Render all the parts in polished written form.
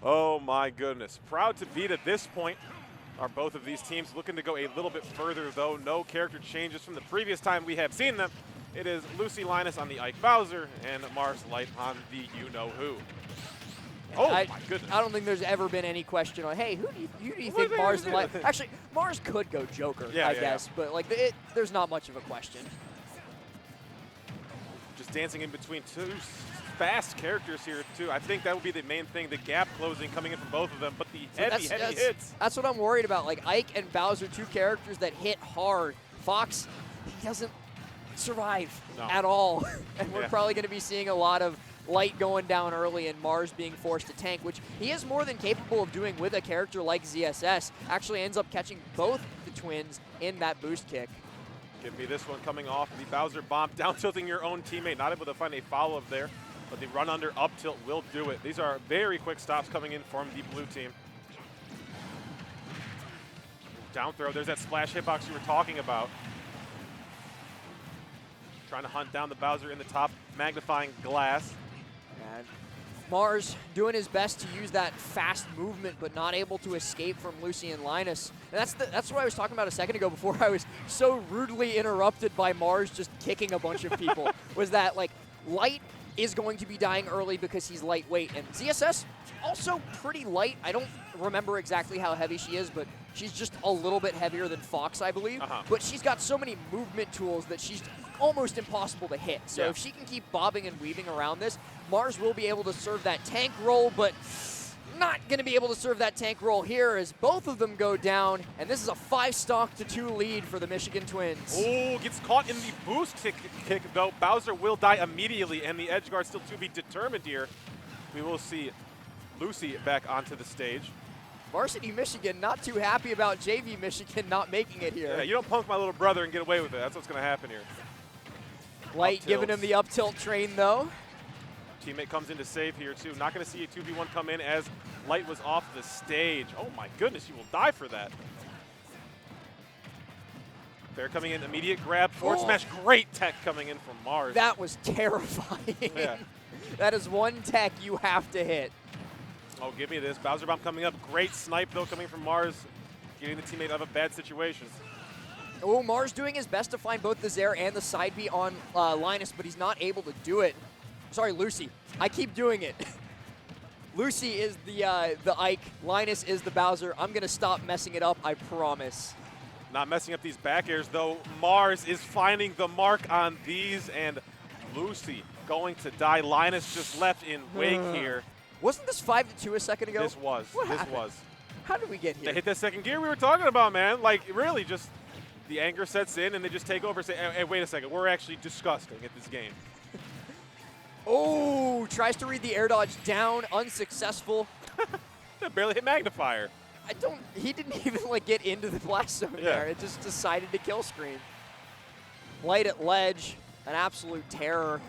Oh my goodness. Proud to beat at this point are both of these teams looking to go a little bit further, though. No character changes from the previous time we have seen them. It is Lucy Linus on the Ike Bowser and Mars Light on the you-know-who. Oh, my goodness. I don't think there's ever been any question on, hey, who do you think Mars and Light... Actually, Mars could go Joker, I guess, but like there's not much of a question. Just dancing in between two fast characters here, too. I think that would be the main thing, the gap closing coming in from both of them, but the heavy hits. That's what I'm worried about. Like, Ike and Bowser, two characters that hit hard. Fox, he doesn't survive at all. And we're probably going to be seeing a lot of Light going down early and Mars being forced to tank, which he is more than capable of doing with a character like ZSS. Actually ends up catching both the twins in that boost kick. Give me this one coming off the Bowser bomb, down tilting your own teammate, not able to find a follow-up there, but the run under up tilt will do it. These are very quick stops coming in from the blue team. Down throw, there's that splash hitbox you were talking about. Trying to hunt down the Bowser in the top, magnifying glass. And Mars doing his best to use that fast movement, but not able to escape from Lucy and Linus. And that's what I was talking about a second ago before I was so rudely interrupted by Mars just kicking a bunch of people, was that, like, Light is going to be dying early because he's lightweight. And ZSS, also pretty light. I don't remember exactly how heavy she is, but she's just a little bit heavier than Fox, I believe. But she's got so many movement tools that she's almost impossible to hit. So if she can keep bobbing and weaving around this, Mars will be able to serve that tank roll, but not going to be able to serve that tank roll here as both of them go down. And this is a 5-stock-to-2 lead for the Michigan Twins. Oh, gets caught in the boost kick, though. Bowser will die immediately, and the edge guard still to be determined here. We will see Lucy back onto the stage. Varsity Michigan not too happy about JV Michigan not making it here. Yeah, you don't punk my little brother and get away with it. That's what's going to happen here. Light giving him the up tilt train, though. Teammate comes in to save here, too. Not going to see a 2v1 come in as Light was off the stage. Oh, my goodness, you will die for that. They're coming in, immediate grab, forward smash. Great tech coming in from Mars. That was terrifying. Yeah. That is one tech you have to hit. Oh, give me this. Bowser bomb coming up. Great snipe, though, coming from Mars, getting the teammate out of a bad situation. Oh, Mars doing his best to find both the Zair and the side B on Linus, but he's not able to do it. Sorry, Lucy. I keep doing it. Lucy is the Ike. Linus is the Bowser. I'm going to stop messing it up, I promise. Not messing up these back airs, though. Mars is finding the mark on these, and Lucy going to die. Linus just left in wake here. Wasn't this 5-2 a second ago? This was. What happened? How did we get here? They hit that second gear we were talking about, man. Like, really, just the anger sets in, and they just take over and say, hey, wait a second. We're actually disgusting at this game. Oh, tries to read the air dodge down, unsuccessful. That barely hit magnifier. He didn't even like get into the blast zone there. It just decided to kill screen. Light at ledge, an absolute terror.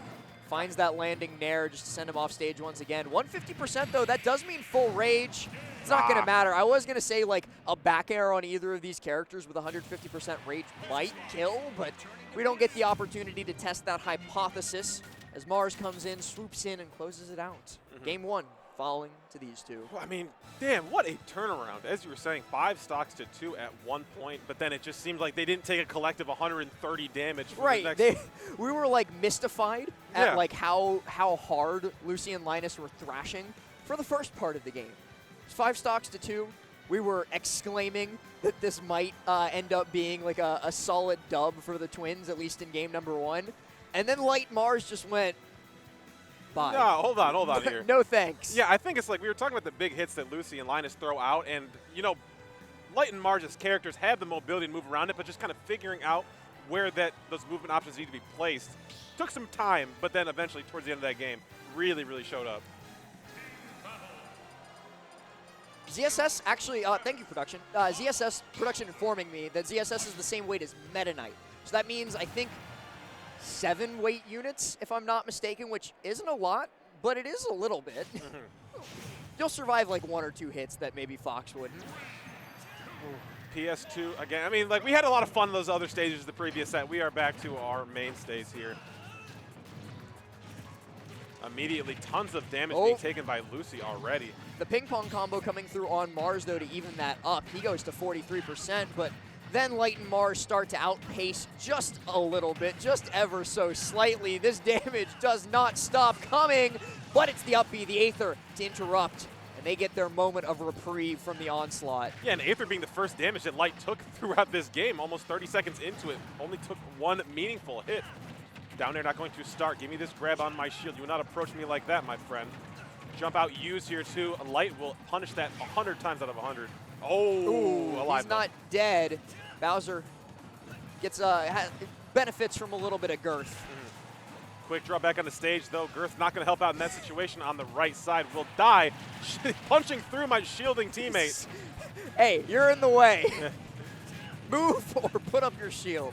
Finds that landing nair just to send him off stage once again. 150% though, that does mean full rage. It's not going to matter. I was going to say like a back air on either of these characters with 150% rage might kill, but we don't get the opportunity to test that hypothesis as Mars comes in, swoops in, and closes it out. Game 1 falling to these two. Well, I mean, damn, what a turnaround. As you were saying, 5-2 at one point, but then it just seemed like they didn't take a collective 130 damage. Right. We were like mystified at like how hard Lucy and Linus were thrashing for the first part of the game. It's 5-2. We were exclaiming that this might end up being like a solid dub for the Twins, at least in game number 1. And then Light Mars just went, bye. No, hold on here. No thanks. Yeah, I think it's like we were talking about the big hits that Lucy and Linus throw out, and, you know, Light and Mars' characters have the mobility to move around it, but just kind of figuring out where those movement options need to be placed. Took some time, but then eventually, towards the end of that game, really, really showed up. ZSS actually, thank you, production. ZSS production informing me that ZSS is the same weight as Meta Knight. So that means, I think, 7 weight units, if I'm not mistaken, which isn't a lot, but it is a little bit. You'll survive like 1 or 2 hits that maybe Fox wouldn't. PS2, again, I mean, like, we had a lot of fun in those other stages of the previous set. We are back to our mainstays here. Immediately, tons of damage being taken by Lucy already. The ping pong combo coming through on Mars, though, to even that up. He goes to 43%, but then Light and Mars start to outpace just a little bit, just ever so slightly. This damage does not stop coming, but it's the up B, the Aether, to interrupt, and they get their moment of reprieve from the onslaught. Yeah, and Aether being the first damage that Light took throughout this game, almost 30 seconds into it, only took one meaningful hit. Down there not going to start. Give me this grab on my shield. You will not approach me like that, my friend. Jump out use here too. Light will punish that 100 times out of 100. Oh, ooh, alive. He's not dead. Bowser gets benefits from a little bit of girth. Quick draw back on the stage though. Girth not going to help out in that situation. On the right side will die. Punching through my shielding teammate. Hey, you're in the way. Move or put up your shield.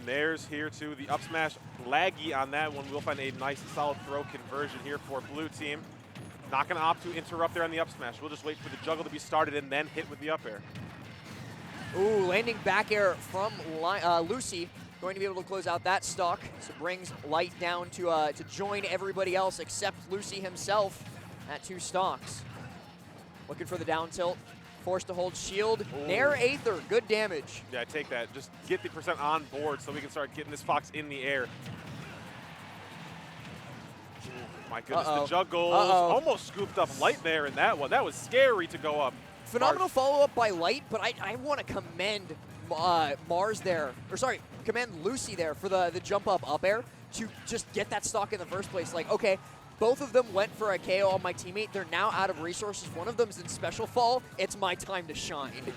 Nair's here too. The up smash laggy on that one. We'll find a nice solid throw conversion here for blue team. Not going to opt to interrupt there on the up smash. We'll just wait for the juggle to be started and then hit with the up air. Ooh, landing back air from Lucy. Going to be able to close out that stock. So brings Light down to join everybody else except Lucy himself at 2 stocks. Looking for the down tilt. Forced to hold shield. Nair Aether, good damage. Yeah, take that. Just get the percent on board so we can start getting this Fox in the air. My goodness, the juggles almost scooped up Light there in that one. That was scary to go up. Phenomenal follow-up by Light, but I want to commend Mars there, or sorry, commend Lucy there for the jump up air to just get that stock in the first place. Like, okay, both of them went for a KO on my teammate. They're now out of resources. One of them's in special fall. It's my time to shine.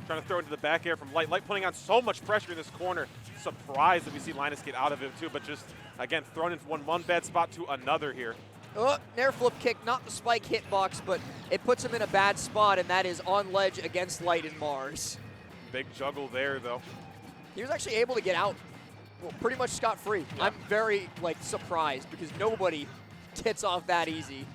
Trying to throw into the back air from Light. Light putting on so much pressure in this corner. Surprised that we see Linus get out of it too, but just, again, thrown in one bad spot to another here. Oh, Nair flip kick, not the spike hitbox, but it puts him in a bad spot, and that is on ledge against Light and Mars. Big juggle there, though. He was actually able to get out pretty much scot-free. Yeah. I'm very, surprised because nobody gets off that easy.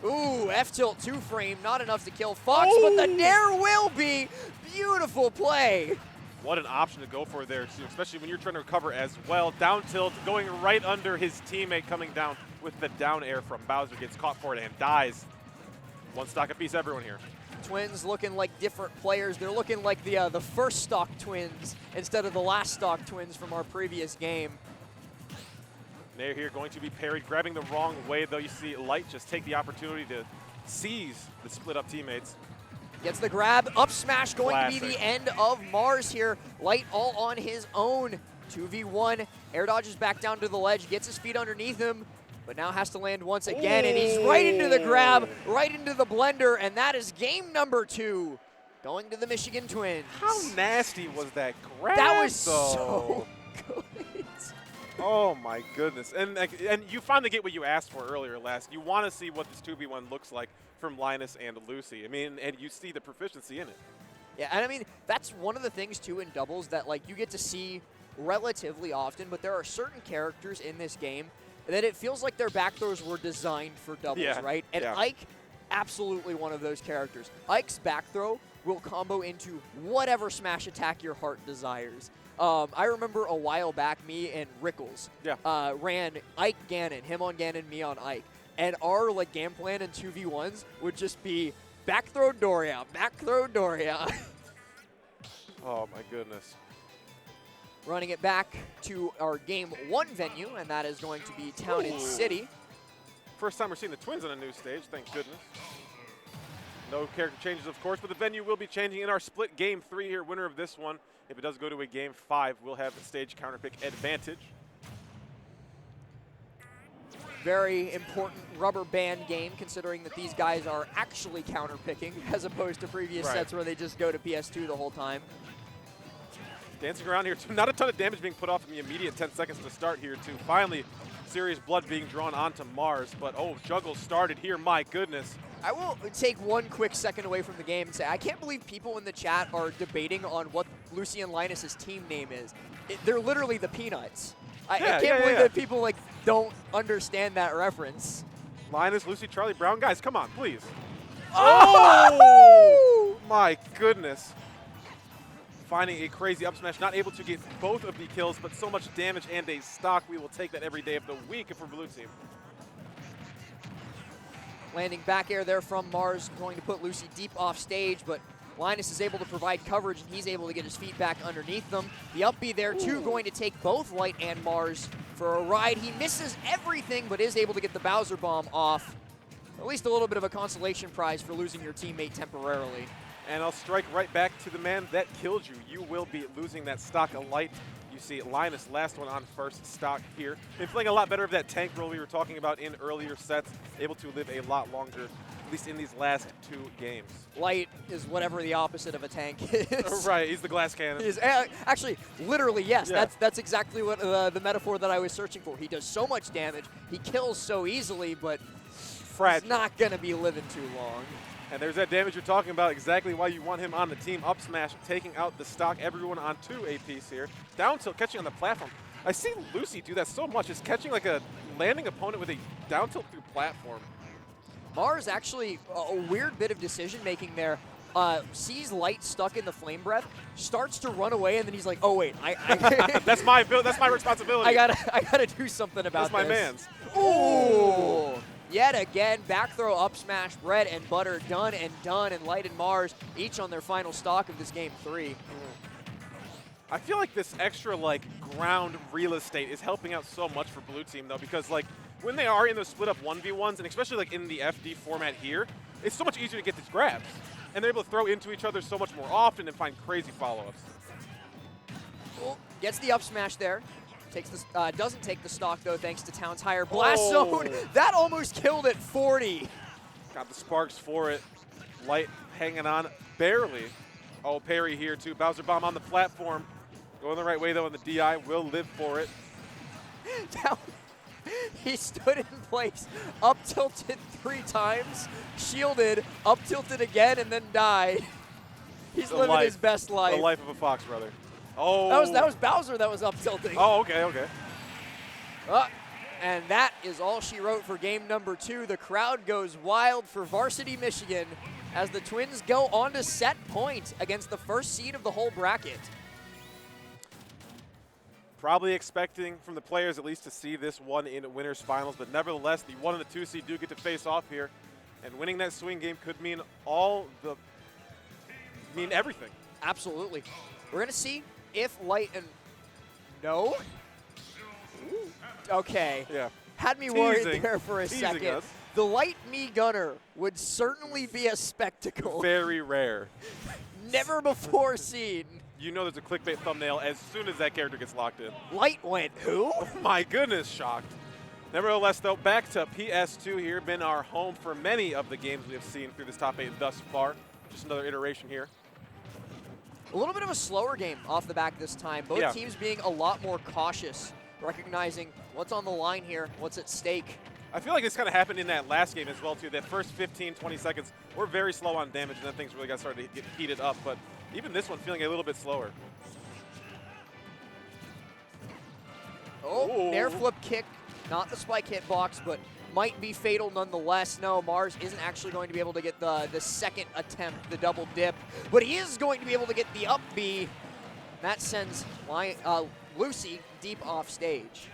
Ooh, F-tilt 2-frame, not enough to kill Fox, but the Nair will be. Beautiful play. What an option to go for there, too, especially when you're trying to recover as well. Down tilt, going right under his teammate, coming down with the down air from Bowser, gets caught for it and dies. One stock apiece, everyone here. Twins looking like different players. They're looking like the first stock Twins instead of the last stock Twins from our previous game. Nair here going to be parried, grabbing the wrong way, though. You see Light just take the opportunity to seize the split-up teammates. Gets the grab, up smash going to be the end of Mars here. Light all on his own. 2v1, air dodges back down to the ledge, gets his feet underneath him, but now has to land once again, and he's right into the grab, right into the blender, and that is game number 2, going to the Michigan Twins. How nasty was that grab, that was though? So good. Oh my goodness, and you finally get what you asked for earlier, Lask. You want to see what this 2v1 looks like from Linus and Lucy. I mean, and you see the proficiency in it. Yeah, and I mean, that's one of the things, too, in doubles that, you get to see relatively often, but there are certain characters in this game that it feels like their back throws were designed for doubles, right? And Ike, absolutely one of those characters. Ike's back throw will combo into whatever smash attack your heart desires. I remember a while back, me and Rickles ran Ike Ganon, him on Ganon, me on Ike. And our game plan in 2v1s would just be back throw Doria, back throw Doria. Oh my goodness. Running it back to our game 1 venue, and that is going to be Town and City. First time we're seeing the Twins on a new stage, thank goodness. No character changes, of course, but the venue will be changing in our split game 3 here. Winner of this one, if it does go to a game 5, we'll have the stage counter pick advantage. Very important rubber band game, considering that these guys are actually counter picking as opposed to previous sets where they just go to PS2 the whole time. Dancing around here, too. Not a ton of damage being put off in the immediate 10 seconds to start here, too. Finally, serious blood being drawn onto Mars, but juggle started here, my goodness. I will take one quick second away from the game and say, I can't believe people in the chat are debating on what Lucy and Linus' team name is. They're literally the Peanuts. I can't believe that people don't understand that reference. Linus, Lucy, Charlie Brown. Guys, come on, please. Oh! My goodness. finding a crazy up smash, not able to get both of the kills, but so much damage and a stock. We will take that every day of the week for blue team. Landing back air there from Mars, going to put Lucy deep off stage, but Linus is able to provide coverage, and he's able to get his feet back underneath them. The up B there, too, going to take both Light and Mars for a ride. He misses everything, but is able to get the Bowser Bomb off. At least a little bit of a consolation prize for losing your teammate temporarily. And I'll strike right back to the man that killed you. You will be losing that stock of Light. You see Linus, last one on first stock here. Been playing a lot better of that tank role we were talking about in earlier sets. Able to live a lot longer, at least in these last 2 games. Light is whatever the opposite of a tank is. Right, he's the glass cannon. He's, actually, literally, yes. Yeah. That's exactly what the metaphor that I was searching for. He does so much damage. He kills so easily, but Fragile. he's not going to be living too long. And there's that damage you're talking about, exactly why you want him on the team. Up smash, taking out the stock, everyone on 2 APs here. Down tilt, catching on the platform. I see Lucy do that so much. It's catching like a landing opponent with a down tilt through platform. Mars actually, a weird bit of decision making there. Sees Light stuck in the flame breath, starts to run away, and then he's like, "Oh wait, that's my responsibility. I gotta do something about this." That's my this. man's. Ooh! Yet again, back throw, up smash, bread and butter, done, and Light and Mars each on their final stock of this game 3. I feel like this extra like ground real estate is helping out so much for blue team though, because like when they are in those split up 1v1s, and especially like in the FD format here, it's so much easier to get these grabs. And they're able to throw into each other so much more often and find crazy follow-ups. Well, gets the up smash there. Takes the, doesn't take the stock, though, thanks to Town's higher blast zone. That almost killed at 40. Got the sparks for it. Light hanging on barely. Oh, parry here, too. Bowser Bomb on the platform. Going the right way, though, and the DI will live for it. He stood in place, up tilted 3 times, shielded, up tilted again, and then died. He's living his best life. The life of a fox, brother. Oh. That was Bowser that was up tilting. Oh, okay, okay. And that is all she wrote for game number 2. The crowd goes wild for Varsity Michigan as the Twins go on to set point against the first seed of the whole bracket. Probably expecting from the players at least to see this one in winners finals, but nevertheless, the 1 and the 2 seed do get to face off here, and winning that swing game could mean everything. Absolutely. We're gonna see if Light and no. Okay. Yeah. Had me worried there for a second. Us. The Light Me Gunner would certainly be a spectacle. Very rare. Never before seen. You know there's a clickbait thumbnail as soon as that character gets locked in. Light went who? Oh my goodness, shocked. Nevertheless, though, back to PS2 here. Been our home for many of the games we have seen through this top 8 thus far. Just another iteration here. A little bit of a slower game off the back this time. Both teams being a lot more cautious, recognizing what's on the line here, what's at stake. I feel like this kind of happened in that last game as well, too. That first 15, 20 seconds, we're very slow on damage, and then things really got started to get heated up. But even this one feeling a little bit slower. Oh, air flip kick, not the spike hitbox, but might be fatal nonetheless. No, Mars isn't actually going to be able to get the second attempt, the double dip, but he is going to be able to get the up B. That sends Lucy deep off stage.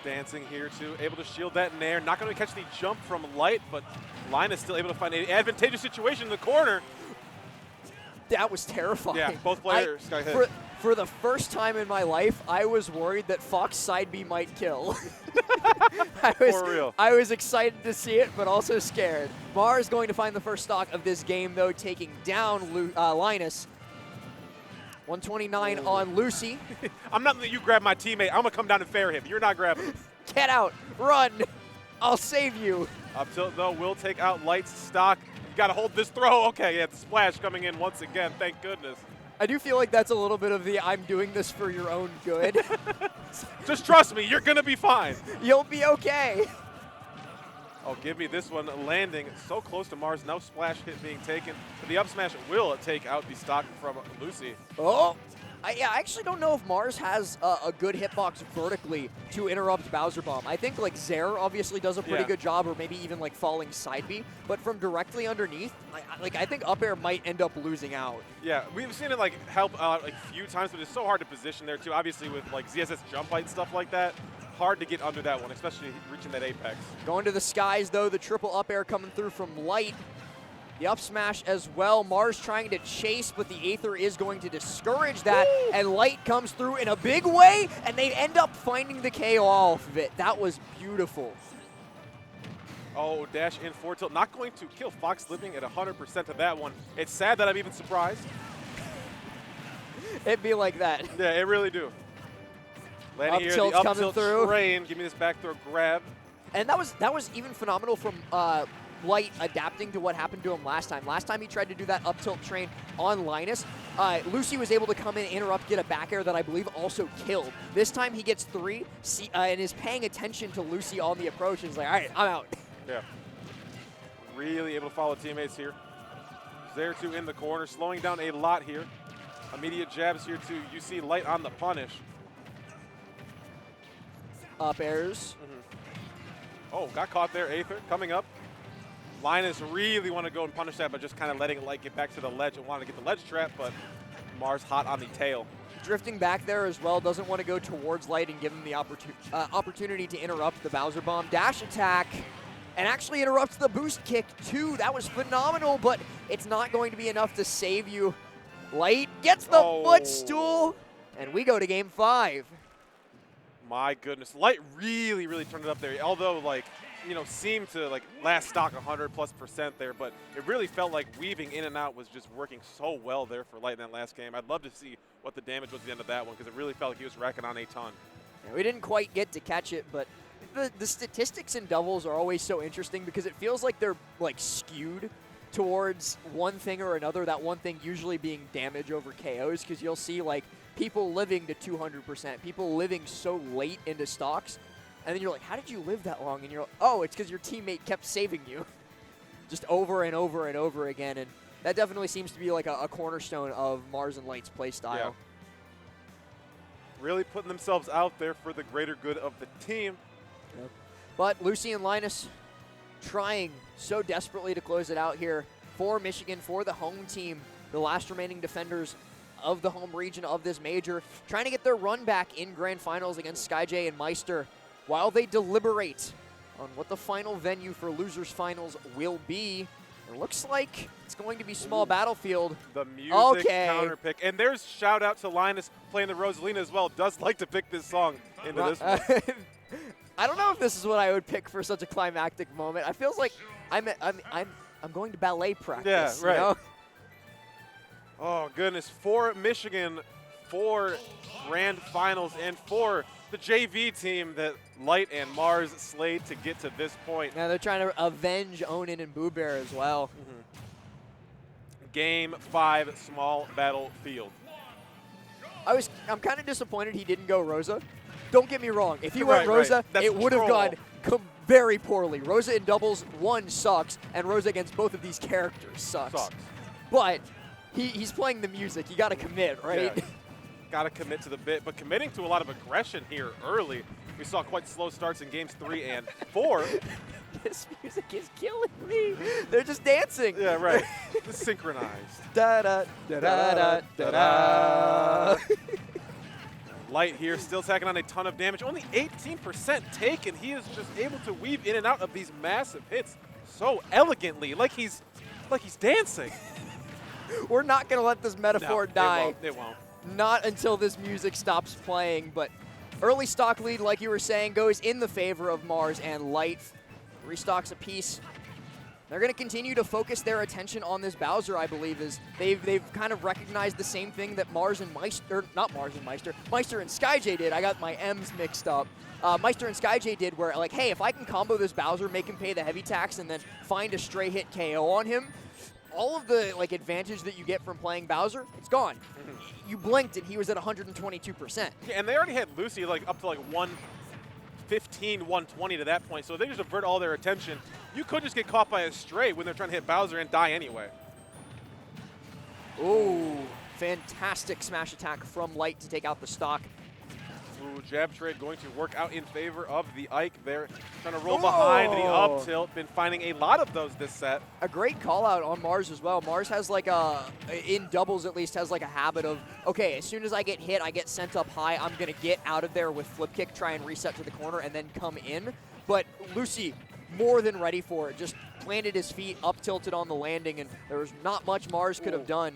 Dancing here, too. Able to shield that in air. Not going to catch the jump from Light, but Linus still able to find an advantageous situation in the corner. That was terrifying. Yeah, both players got hit. For the first time in my life, I was worried that Fox side B might kill. For real. I was excited to see it, but also scared. Mars going to find the first stock of this game, though, taking down Linus. 129 on Lucy. I'm not letting you grab my teammate. I'm going to come down and fair him. You're not grabbing him. Get out. Run. I'll save you. Up tilt, though, will take out Light's stock. You got to hold this throw. Okay, yeah, the splash coming in once again. Thank goodness. I do feel like that's a little bit of the I'm doing this for your own good. Just trust me. You're going to be fine. You'll be okay. Oh, give me this one landing so close to Mars. No splash hit being taken. But the up smash will take out the stock from Lucy. Oh, I actually don't know if Mars has a good hitbox vertically to interrupt Bowser Bomb. I think like Zaire obviously does a pretty good job, or maybe even like falling side B. But from directly underneath, I think up air might end up losing out. Yeah, we've seen it like help out like, a few times, but it's so hard to position there too. Obviously with like ZSS jump height stuff like that, hard to get under that one, especially reaching that apex. Going to the skies though, the triple up air coming through from Light. The up smash as well. Mars trying to chase, but the Aether is going to discourage that. Woo! And Light comes through in a big way, and they end up finding the KO off of it. That was beautiful. Oh, dash in forward tilt. Not going to kill Fox living at 100% of that one. It's sad that I'm even surprised. It'd be like that. Yeah, it really do. Landing here, the up tilt train. Give me this back throw grab. And that was even phenomenal from Light adapting to what happened to him last time. Last time he tried to do that up tilt train on Linus. Lucy was able to come in, interrupt, get a back air that I believe also killed. This time he gets 3 and is paying attention to Lucy on the approach. He's like, all right, I'm out. Yeah. Really able to follow teammates here. Zaire 2 in the corner, slowing down a lot here. Immediate jabs here too. You see Light on the punish. Up airs. Oh, got caught there. Aether coming up. Linus really want to go and punish that, but just kind of letting Light get back to the ledge and wanted to get the ledge trap, but Mars hot on the tail. Drifting back there as well, doesn't want to go towards Light and give him the opportunity to interrupt the Bowser Bomb. Dash attack, and actually interrupts the boost kick too. That was phenomenal, but it's not going to be enough to save you. Light gets the footstool, and we go to game 5. My goodness, Light really, really turned it up there. Although, like, you know, seemed to like last stock 100+% there, but it really felt like weaving in and out was just working so well there for Light in that last game. I'd love to see what the damage was at the end of that one, because it really felt like he was racking on a ton. Yeah, we didn't quite get to catch it, but the statistics in doubles are always so interesting because it feels like they're like skewed towards one thing or another, that one thing usually being damage over KOs, because you'll see like people living to 200%, people living so late into stocks, and then you're like, how did you live that long? And you're like, oh, it's because your teammate kept saving you just over and over and over again. And that definitely seems to be like a cornerstone of Mars and Light's play style. Yeah. Really putting themselves out there for the greater good of the team. Yep. But Lucy and Linus trying so desperately to close it out here for Michigan, for the home team, the last remaining defenders of the home region of this major, trying to get their run back in grand finals against SkyJ and Meister, while they deliberate on what the final venue for losers finals will be. It looks like it's going to be small battlefield. The music counter pick. And there's shout out to Linus playing the Rosalina as well. Does like to pick this song into this one. I don't know if this is what I would pick for such a climactic moment. I feels like I'm going to ballet practice. Yeah, right. You know? Oh goodness, for Michigan, 4 grand finals, and for the JV team that Light and Mars slayed to get to this point. Now they're trying to avenge Onin and Boo Bear as well. Game 5, small battlefield. I'm kind of disappointed he didn't go Rosa. Don't get me wrong. If he went Rosa, it would have gone very poorly. Rosa in doubles, 1 sucks, and Rosa against both of these characters sucks. But he's playing the music. You got to commit, right? Yeah. Got to commit to the bit, but committing to a lot of aggression here early. We saw quite slow starts in games 3 and 4. This music is killing me. They're just dancing. Yeah, right. It's synchronized. Da da da da da da. Light here, still tacking on a ton of damage. Only 18% taken. He is just able to weave in and out of these massive hits so elegantly, like he's dancing. We're not gonna let this metaphor die. It won't. Not until this music stops playing, but early stock lead, like you were saying, goes in the favor of Mars and Light. Restocks a piece. They're going to continue to focus their attention on this Bowser, I believe, is they've kind of recognized the same thing that Meister and SkyJ did. I got my M's mixed up. Meister and SkyJ did, where like, hey, if I can combo this Bowser, make him pay the heavy tax, and then find a stray hit KO on him, all of the like advantage that you get from playing Bowser, it's gone. You blinked and he was at 122%. Yeah, and they already had Lucy like up to like 115, 120 to that point, so they just avert all their attention. You could just get caught by a stray when they're trying to hit Bowser and die anyway. Ooh, fantastic smash attack from Light to take out the stock. Ooh, jab trade going to work out in favor of the Ike there. Trying to roll behind the up tilt. Been finding a lot of those this set. A great call out on Mars as well. Mars has like in doubles at least, has like a habit of, okay, as soon as I get hit, I get sent up high. I'm going to get out of there with flip kick, try and reset to the corner, and then come in. But Lucy, more than ready for it. Just planted his feet, up tilted on the landing, and there was not much Mars could have done.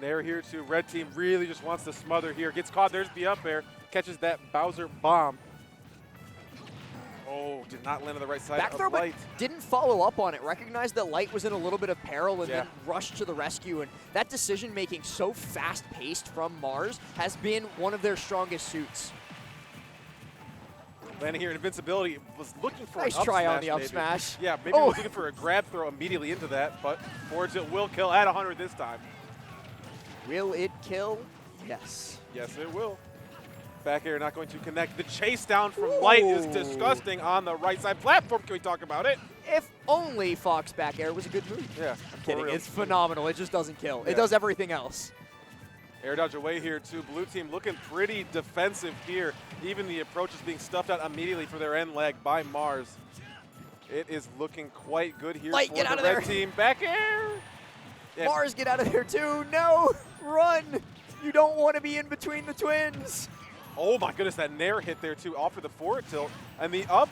Nair here too. Red team really just wants to smother here. Gets caught. There's the up air. Catches that Bowser bomb. Oh, did not land on the right side Back throw, of Light. but didn't follow up on it. Recognized that Light was in a little bit of peril and then rushed to the rescue. And that decision making so fast-paced from Mars has been one of their strongest suits. Landing here in invincibility, was looking for nice an up try smash, on the up maybe. smash. Yeah, maybe was looking for a grab throw immediately into that, but forwards it will kill at 100 this time. Will it kill? Yes. Yes, it will. Back air not going to connect. The chase down from Light is disgusting on the right side platform. Can we talk about it? If only Fox back air was a good move. Yeah. I'm kidding. It's phenomenal. It just doesn't kill. It does everything else. Air dodge away here too. Blue team looking pretty defensive here. Even the approach is being stuffed out immediately for their end leg by Mars. It is looking quite good here Light, for get the out of red there. team. Back air. Yeah. Mars, get out of there too. No, run. You don't want to be in between the twins. Oh my goodness, that Nair hit there too, off of the forward tilt. And the up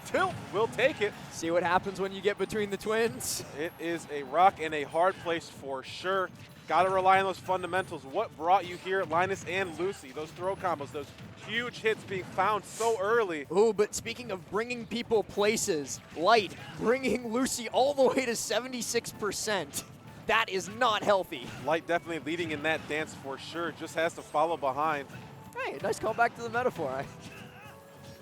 tilt will take it. See what happens when you get between the twins. It is a rock and a hard place for sure. Got to rely on those fundamentals. What brought you here, Linus and Lucy? Those throw combos, those huge hits being found so early. Ooh, but speaking of bringing people places, Light bringing Lucy all the way to 76%. That is not healthy. Light definitely leading in that dance for sure. Just has to follow behind. Hey, nice call back to the metaphor.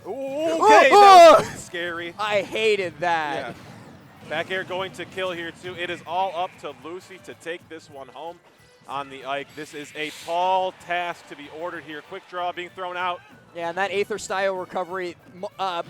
Ooh, okay, that was scary. I hated that. Yeah. Back air going to kill here too. It is all up to Lucy to take this one home on the Ike. This is a tall task to be ordered here. Quick draw being thrown out. Yeah, and that Aether style recovery,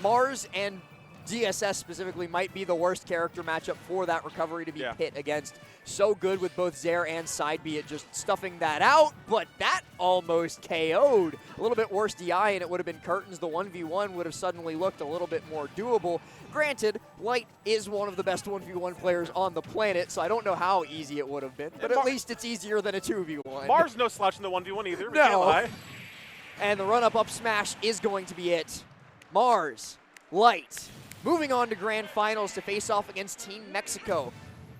Mars and DSS specifically might be the worst character matchup for that recovery to be hit against. So good with both Zair and Side B at just stuffing that out, but that almost KO'd. A little bit worse DI, and it would have been curtains. The 1v1 would have suddenly looked a little bit more doable. Granted, Light is one of the best 1v1 players on the planet, so I don't know how easy it would have been, but at least it's easier than a 2v1. Mars no slouch in the 1v1 either. We no. can't lie. And the run-up up smash is going to be it. Mars, Light, moving on to Grand Finals to face off against Team Mexico.